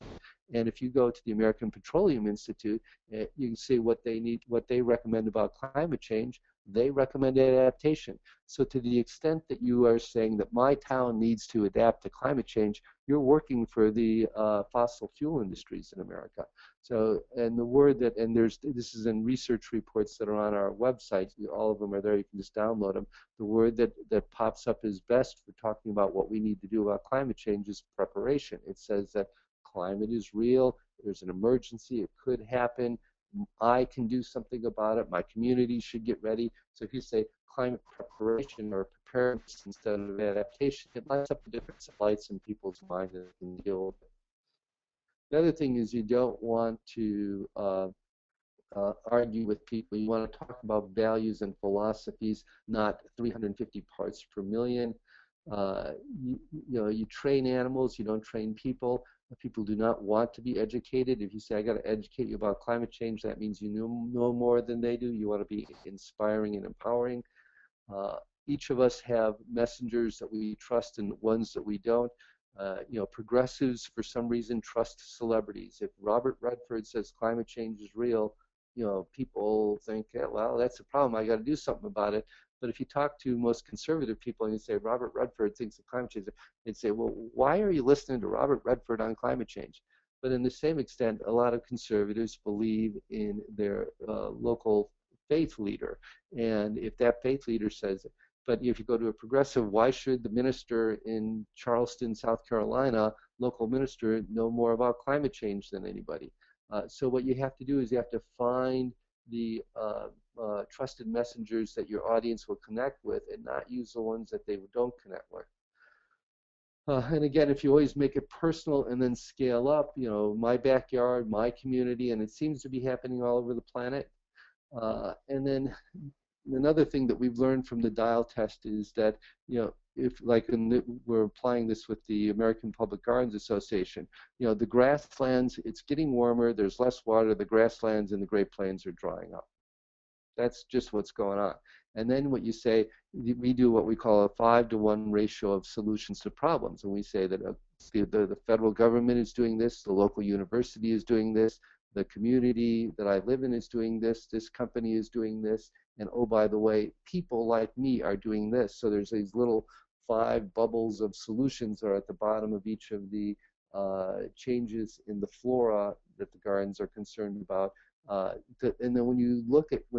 And if you go to the American Petroleum Institute, you can see what they recommend about climate change. They recommend adaptation. So to the extent that you are saying that my town needs to adapt to climate change, you're working for the fossil fuel industries in America. So, and the word that, and this is in research reports that are on our website, all of them are there, you can just download them. The word that pops up as best for talking about what we need to do about climate change is preparation. It says that climate is real, there's an emergency, it could happen, I can do something about it, my community should get ready. So if you say climate preparation or preparedness instead of adaptation, it lights up the different lights in people's minds and can deal with it. The other thing is you don't want to argue with people. You want to talk about values and philosophies, not 350 parts per million. You train animals, you don't train people. People do not want to be educated. If you say, I got to educate you about climate change, that means you know more than they do. You want to be inspiring and empowering. Each of us have messengers that we trust and ones that we don't. Progressives, for some reason, trust celebrities. If Robert Redford says climate change is real, people think, yeah, well, that's a problem. I got to do something about it. But if you talk to most conservative people and you say Robert Redford thinks of climate change, they'd say, well, why are you listening to Robert Redford on climate change? But in the same extent, a lot of conservatives believe in their local faith leader. And if that faith leader says it, but if you go to a progressive, why should the minister in Charleston, South Carolina, local minister, know more about climate change than anybody? So what you have to do is you have to find the trusted messengers that your audience will connect with and not use the ones that they don't connect with. And again, if you always make it personal and then scale up, my backyard, my community, and it seems to be happening all over the planet. And then another thing that we've learned from the dial test is that, if like we're applying this with the American Public Gardens Association, the grasslands, it's getting warmer, there's less water, the grasslands and the Great Plains are drying up. That's just what's going on. And then what you say, we do what we call a 5-to-1 ratio of solutions to problems. And we say that the federal government is doing this, the local university is doing this, the community that I live in is doing this, this company is doing this, and oh, by the way, people like me are doing this. So there's these little 5 bubbles of solutions that are at the bottom of each of the changes in the flora that the gardens are concerned about. And then when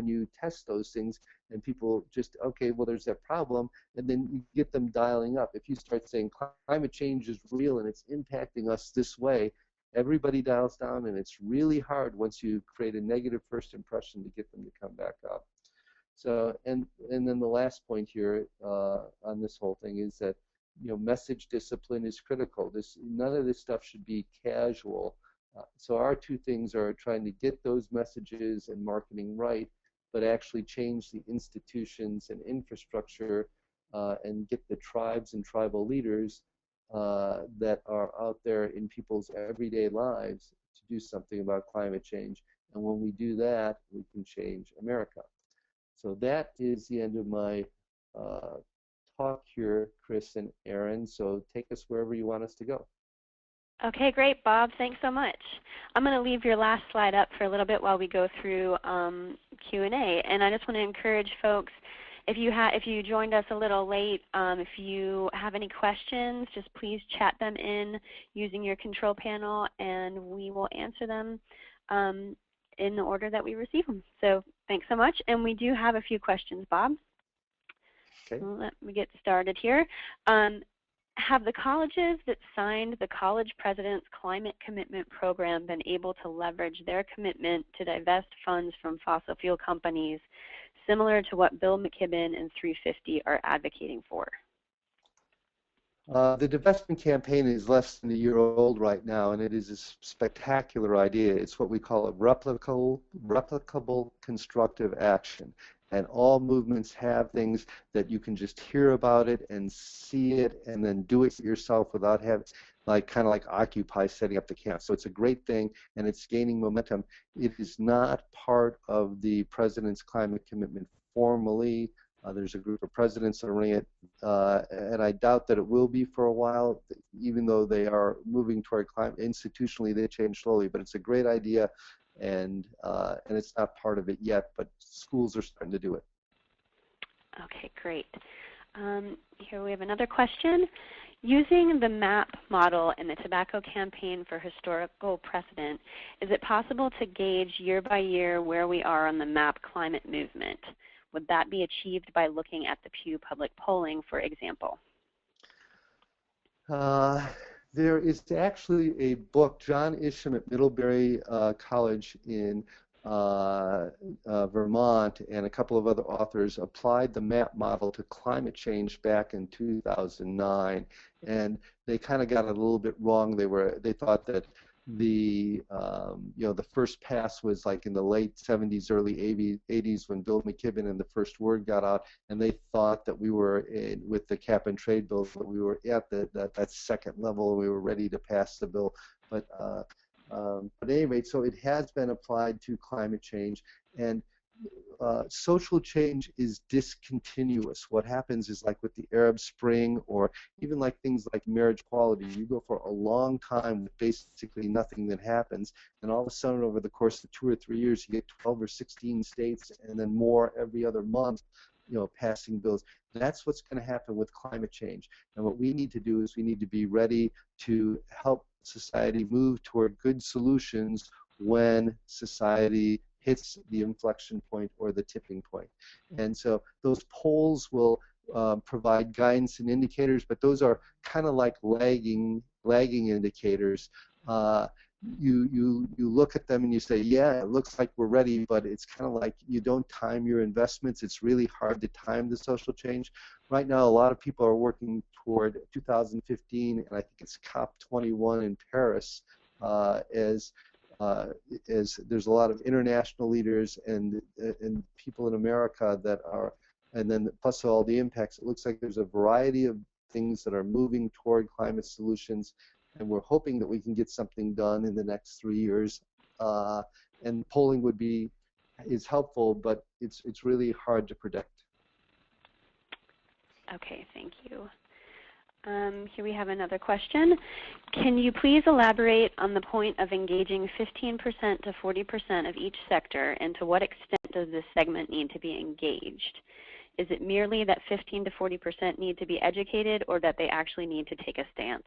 you test those things and people just, okay, well, there's that problem, and then you get them dialing up. If you start saying climate change is real and it's impacting us this way, everybody dials down, and it's really hard once you create a negative first impression to get them to come back up. So, and then the last point here on this whole thing is that, message discipline is critical. None of this stuff should be casual. So our 2 things are trying to get those messages and marketing right, but actually change the institutions and infrastructure and get the tribes and tribal leaders that are out there in people's everyday lives to do something about climate change. And when we do that, we can change America. So that is the end of my talk here, Chris and Aaron. So take us wherever you want us to go. Okay, great, Bob. Thanks so much. I'm going to leave your last slide up for a little bit while we go through Q&A. And I just want to encourage folks, if you joined us a little late, if you have any questions, just please chat them in using your control panel, and we will answer them in the order that we receive them. So thanks so much. And we do have a few questions, Bob. Okay. Let me get started here. Have the colleges that signed the College President's Climate Commitment Program been able to leverage their commitment to divest funds from fossil fuel companies, similar to what Bill McKibben and 350 are advocating for? The divestment campaign is less than a year old right now, and it is a spectacular idea. It's what we call a replicable constructive action. And all movements have things that you can just hear about it and see it and then do it yourself without having, kind of like Occupy setting up the camp. So it's a great thing, and it's gaining momentum. It is not part of the president's climate commitment formally. There's a group of presidents that are running it, and I doubt that it will be for a while, even though they are moving toward climate. Institutionally, they change slowly, but it's a great idea. And it's not part of it yet, but schools are starting to do it. Okay, great. Here we have another question. Using the MAP model in the tobacco campaign for historical precedent, is it possible to gauge year by year where we are on the MAP climate movement? Would that be achieved by looking at the Pew Public Polling, for example? There is actually a book, John Isham at Middlebury College in Vermont, and a couple of other authors applied the MAP model to climate change back in 2009, and they kind of got it a little bit wrong. They thought that the the first pass was like in the late 70s, early 80s when Bill McKibben and the first word got out, and they thought that we were with the cap and trade bill that we were at that second level, we were ready to pass the bill. But at any rate, so it has been applied to climate change, and social change is discontinuous. What happens is, like with the Arab Spring, or even like things like marriage equality, you go for a long time with basically nothing that happens, and all of a sudden over the course of 2 or 3 years you get 12 or 16 states, and then more every other month, passing bills. That's what's going to happen with climate change. And what we need to do is we need to be ready to help society move toward good solutions when society hits the inflection point or the tipping point. And so those polls will provide guidance and indicators, but those are kind of like lagging indicators. You look at them and you say, yeah, it looks like we're ready, but it's kind of like you don't time your investments. It's really hard to time the social change. Right now, a lot of people are working toward 2015, and I think it's COP21 in Paris, as there's a lot of international leaders and people in America that are, and then plus all the impacts. It looks like there's a variety of things that are moving toward climate solutions, and we're hoping that we can get something done in the next 3 years. And polling is helpful, but it's really hard to predict. Okay, thank you. Here we have another question. Can you please elaborate on the point of engaging 15% to 40% of each sector, and to what extent does this segment need to be engaged? Is it merely that 15 to 40% need to be educated, or that they actually need to take a stance?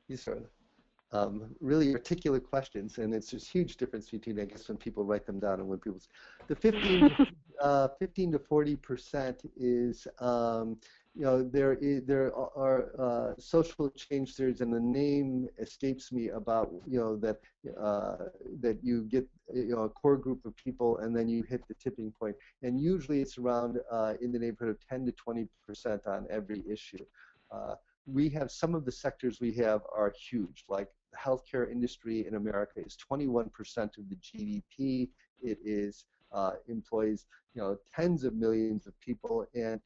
These are really articulate questions, and it's just huge difference between, I guess, when people write them down and when people. The 15 to 40% is, there are social change theories, and the name escapes me, about that you get a core group of people, and then you hit the tipping point, and usually it's around in the neighborhood of 10 to 20% on every issue. We have some of the sectors we have are huge, like the healthcare industry in America is 21% of the GDP. It is employs tens of millions of people, and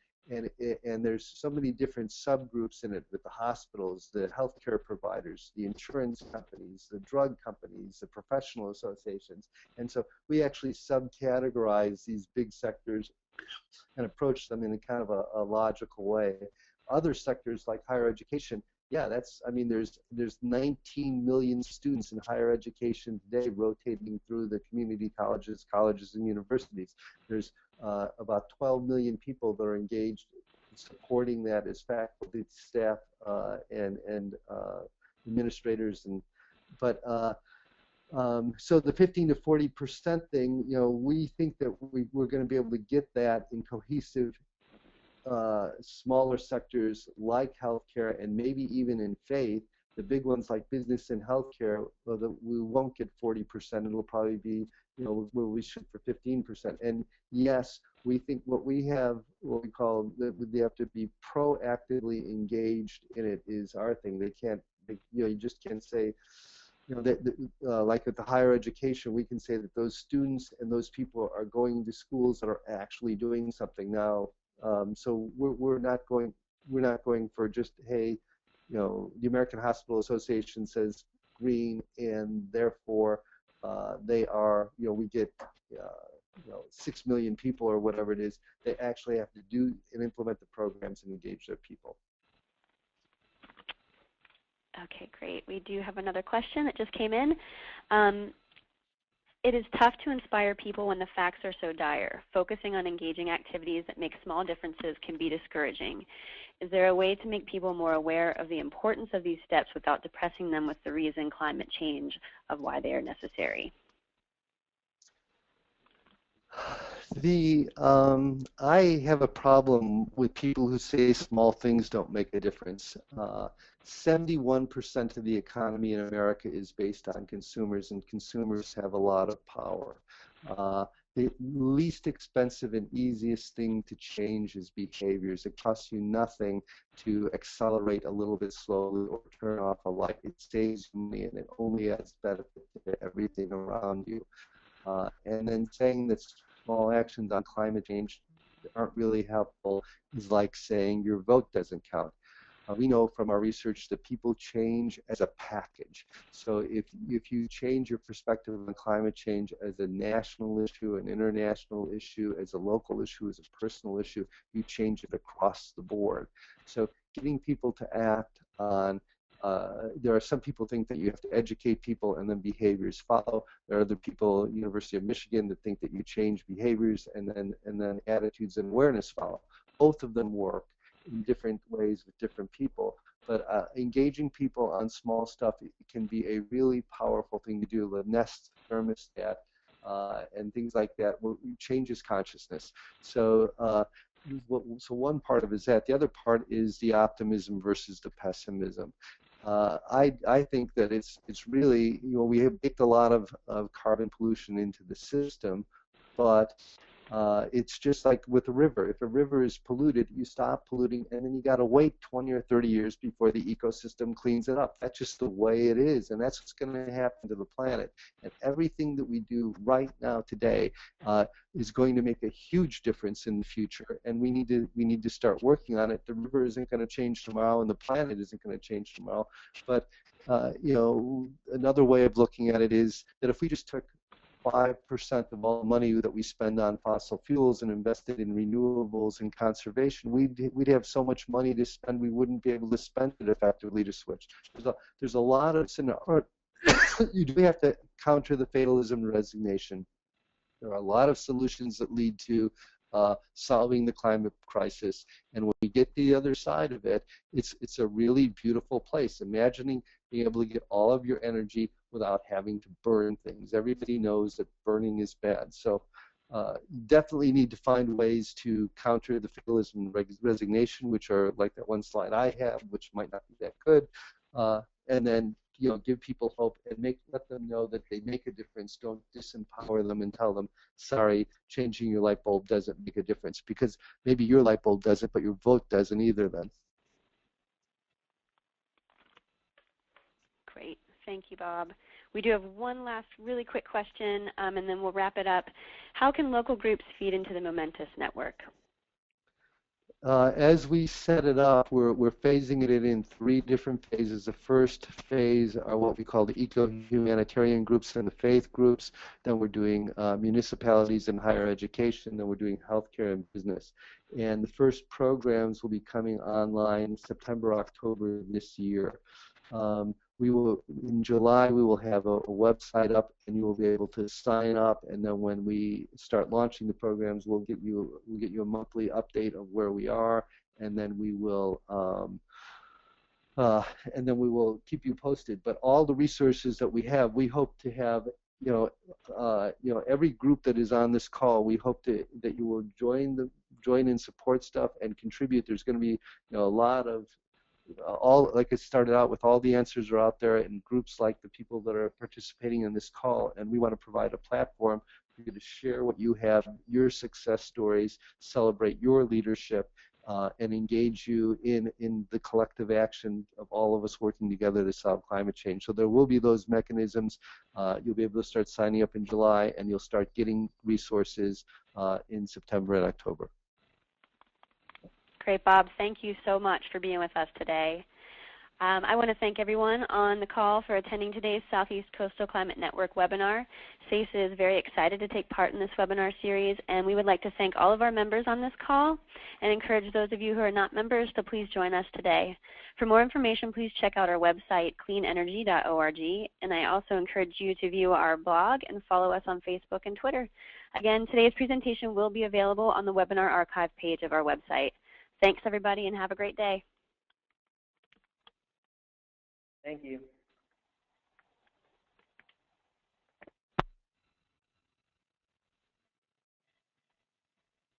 there's so many different subgroups in it, with the hospitals, the healthcare providers, the insurance companies, the drug companies, the professional associations, and so we actually subcategorize these big sectors and approach them in a kind of a logical way. Other sectors like higher education, yeah, there's 19 million students in higher education today rotating through the community colleges and universities. There's about 12 million people that are engaged in supporting that as faculty, staff, and administrators, so the 15 to 40% thing, we think that we're going to be able to get that in cohesive smaller sectors like healthcare, and maybe even in faith. The big ones like business and healthcare, we won't get 40%. It'll probably be, where we shoot for 15%. And yes, we think what we call, they have to be proactively engaged in it is our thing. They can't, you just can't say, like with the higher education, we can say that those students and those people are going to schools that are actually doing something now. So we're not going for just, hey, the American Hospital Association says green, and therefore they are, we get 6 million people or whatever it is. They actually have to do and implement the programs and engage their people. Okay, great. We do have another question that just came in. It is tough to inspire people when the facts are so dire. Focusing on engaging activities that make small differences can be discouraging. Is there a way to make people more aware of the importance of these steps without depressing them with the reason climate change of why they are necessary? I have a problem with people who say small things don't make a difference. 71% of the economy in America is based on consumers, and consumers have a lot of power. The least expensive and easiest thing to change is behaviors. It costs you nothing to accelerate a little bit slowly or turn off a light. It saves you money, and it only adds benefit to everything around you. And then saying that small actions on climate change aren't really helpful is like saying your vote doesn't count. We know from our research that people change as a package. So if you change your perspective on climate change as a national issue, an international issue, as a local issue, as a personal issue, you change it across the board. So getting people to act on there are some people think that you have to educate people and then behaviors follow. There are other people, University of Michigan, that think that you change behaviors and then attitudes and awareness follow. Both of them work in different ways with different people. But engaging people on small stuff can be a really powerful thing to do. The Nest thermostat and things like that changes consciousness. So so one part of it is that. The other part is the optimism versus the pessimism. I think that it's really, we have baked a lot of carbon pollution into the system, but it's just like with a river. If a river is polluted, you stop polluting, and then you got to wait 20 or 30 years before the ecosystem cleans it up. That's just the way it is, and that's what's going to happen to the planet. And everything that we do right now today is going to make a huge difference in the future, and we need to start working on it. The river isn't going to change tomorrow, and the planet isn't going to change tomorrow. But another way of looking at it is that if we just took 5% of all the money that we spend on fossil fuels and invested in renewables and conservation, we'd have so much money to spend we wouldn't be able to spend it effectively to switch. There's a lot of you do have to counter the fatalism and resignation. There are a lot of solutions that lead to solving the climate crisis, and when we get to the other side of it, it's a really beautiful place. Imagining being able to get all of your energy without having to burn things. Everybody knows that burning is bad, so you definitely need to find ways to counter the fatalism and resignation, which are like that one slide I have, which might not be that good, and then give people hope and let them know that they make a difference. Don't disempower them and tell them, sorry, changing your light bulb doesn't make a difference, because maybe your light bulb doesn't, but your vote doesn't either then. Great. Thank you, Bob. We do have one last really quick question, and then we'll wrap it up. How can local groups feed into the Momentous Network? As we set it up, we're phasing it in 3 different phases. The first phase are what we call the eco-humanitarian groups and the faith groups. Then we're doing municipalities and higher education. Then we're doing healthcare and business. And the first programs will be coming online September, October this year. In July, we will have a website up, and you will be able to sign up. And then when we start launching the programs, we'll get you a monthly update of where we are, and then we will keep you posted. But all the resources that we have, we hope to have. Every group that is on this call, we hope that you will join and support stuff and contribute. There's going to be a lot of like it started out with, all the answers are out there in groups like the people that are participating in this call, and we want to provide a platform for you to share what you have, your success stories, celebrate your leadership, and engage you in the collective action of all of us working together to solve climate change. So there will be those mechanisms. You'll be able to start signing up in July, and you'll start getting resources in September and October. Great, Bob. Thank you so much for being with us today. I want to thank everyone on the call for attending today's Southeast Coastal Climate Network webinar. SECCN is very excited to take part in this webinar series, and we would like to thank all of our members on this call and encourage those of you who are not members to please join us today. For more information, please check out our website, cleanenergy.org, and I also encourage you to view our blog and follow us on Facebook and Twitter. Again, today's presentation will be available on the webinar archive page of our website. Thanks, everybody, and have a great day. Thank you.